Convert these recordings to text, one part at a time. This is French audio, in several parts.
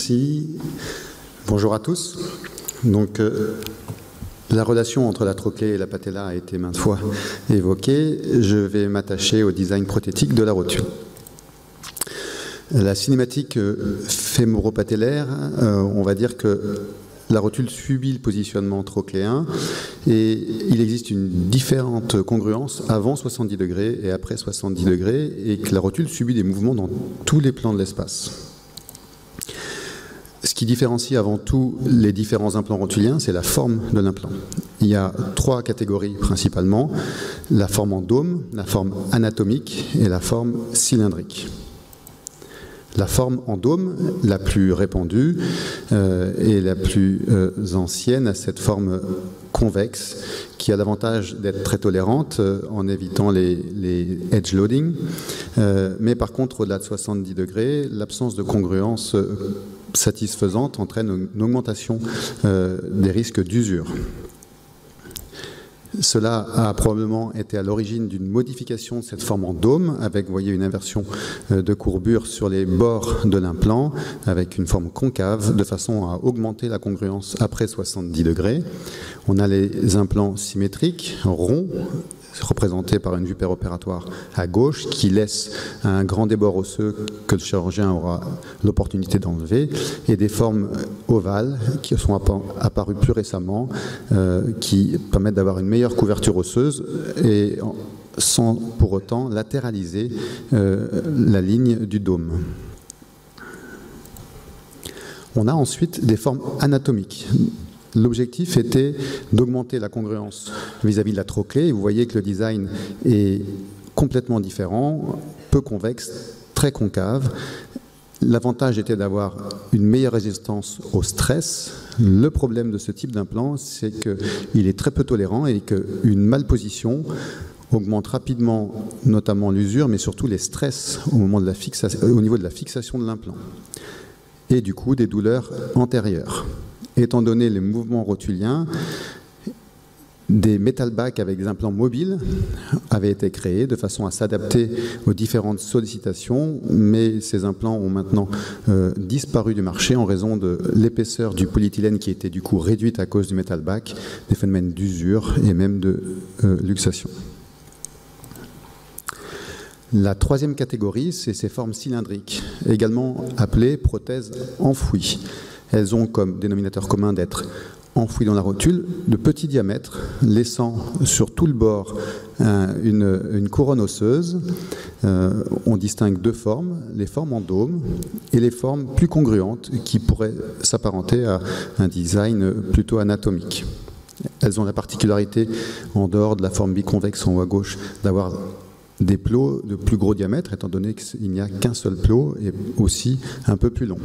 Merci. Bonjour à tous. Donc, la relation entre la trochlée et la patella a été maintes fois évoquée. Je vais m'attacher au design prothétique de la rotule. La cinématique fémoro-patellaire, on va dire que la rotule subit le positionnement trochléen et il existe une différente congruence avant 70 degrés et après 70 degrés et que la rotule subit des mouvements dans tous les plans de l'espace. Ce qui différencie avant tout les différents implants rotuliens, c'est la forme de l'implant. Il y a trois catégories principalement, la forme en dôme, la forme anatomique et la forme cylindrique. La forme en dôme, la plus répandue et la plus ancienne, a cette forme convexe qui a l'avantage d'être très tolérante en évitant les edge loading. Mais par contre, au-delà de 70 degrés, l'absence de congruence satisfaisante entraîne une augmentation des risques d'usure. Cela a probablement été à l'origine d'une modification de cette forme en dôme, avec, vous voyez, une inversion de courbure sur les bords de l'implant, avec une forme concave, de façon à augmenter la congruence après 70 degrés. On a les implants symétriques, ronds, représentés par une vue péropératoire à gauche, qui laisse un grand débord osseux que le chirurgien aura l'opportunité d'enlever, et des formes ovales qui sont apparues plus récemment, qui permettent d'avoir une meilleure couverture osseuse et sans pour autant latéraliser la ligne du dôme. On a ensuite des formes anatomiques. L'objectif était d'augmenter la congruence vis-à-vis de la trochlée. Vous voyez que le design est complètement différent, peu convexe, très concave. L'avantage était d'avoir une meilleure résistance au stress. Le problème de ce type d'implant, c'est qu'il est très peu tolérant et qu'une malposition augmente rapidement notamment l'usure, mais surtout les stress au niveau de la fixation de l'implant. Et du coup, des douleurs antérieures. Étant donné les mouvements rotuliens, des metal bacs avec des implants mobiles avaient été créés de façon à s'adapter aux différentes sollicitations, mais ces implants ont maintenant disparu du marché en raison de l'épaisseur du polyéthylène qui était du coup réduite à cause du metal bac, des phénomènes d'usure et même de luxation. La troisième catégorie, c'est ces formes cylindriques, également appelées prothèses enfouies. Elles ont comme dénominateur commun d'être enfouies dans la rotule de petit diamètre, laissant sur tout le bord une couronne osseuse. On distingue deux formes, les formes en dôme et les formes plus congruentes qui pourraient s'apparenter à un design plutôt anatomique. Elles ont la particularité, en dehors de la forme biconvexe en haut à gauche, d'avoir des plots de plus gros diamètre, étant donné qu'il n'y a qu'un seul plot et aussi un peu plus long.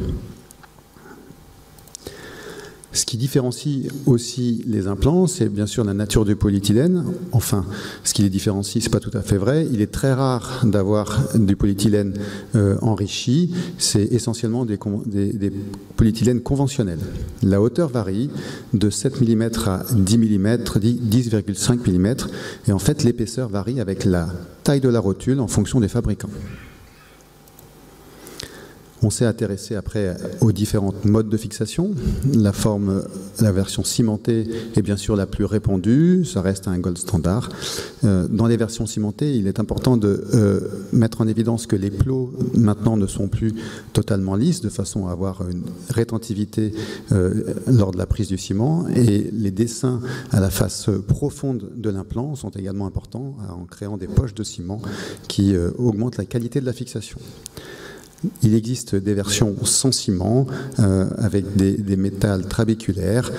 Ce qui différencie aussi les implants, c'est bien sûr la nature du polyéthylène. Enfin, ce qui les différencie, ce n'est pas tout à fait vrai. Il est très rare d'avoir du polyéthylène enrichi. C'est essentiellement des polyéthylènes conventionnels. La hauteur varie de 7 mm à 10 mm, 10,5 mm. Et en fait, l'épaisseur varie avec la taille de la rotule en fonction des fabricants. On s'est intéressé après aux différentes modes de fixation. La version cimentée est bien sûr la plus répandue, ça reste un gold standard. Dans les versions cimentées, il est important de mettre en évidence que les plots maintenant ne sont plus totalement lisses, de façon à avoir une rétentivité lors de la prise du ciment. Et les dessins à la face profonde de l'implant sont également importants en créant des poches de ciment qui augmentent la qualité de la fixation. Il existe des versions sans ciment avec des métals trabéculaires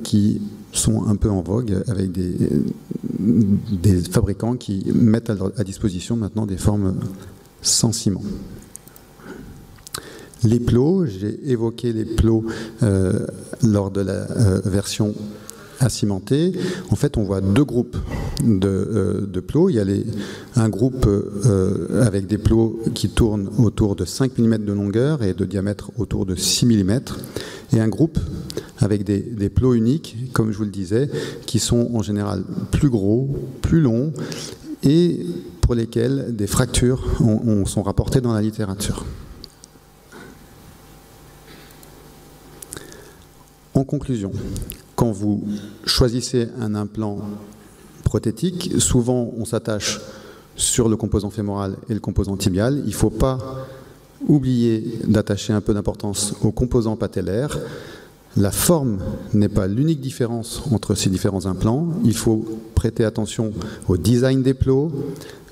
qui sont un peu en vogue avec des fabricants qui mettent à disposition maintenant des formes sans ciment. Les plots, j'ai évoqué les plots lors de la version acimenté. En fait, on voit deux groupes de plots. Il y a un groupe avec des plots qui tournent autour de 5 mm de longueur et de diamètre autour de 6 mm, et un groupe avec des plots uniques, comme je vous le disais, qui sont en général plus gros, plus longs, et pour lesquels des fractures sont rapportées dans la littérature. En conclusion, quand vous choisissez un implant prothétique, souvent on s'attache sur le composant fémoral et le composant tibial. Il ne faut pas oublier d'attacher un peu d'importance au composant patellaire. La forme n'est pas l'unique différence entre ces différents implants. Il faut prêter attention au design des plots,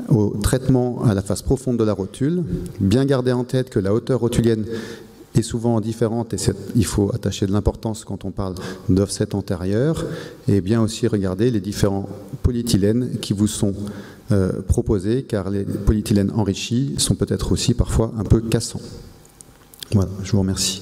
au traitement à la face profonde de la rotule. Bien garder en tête que la hauteur rotulienne est souvent différente et il faut attacher de l'importance quand on parle d'offset antérieur. Et bien aussi regarder les différents polyéthylènes qui vous sont proposés, car les polyéthylènes enrichis sont peut-être aussi parfois un peu cassants. Voilà, je vous remercie.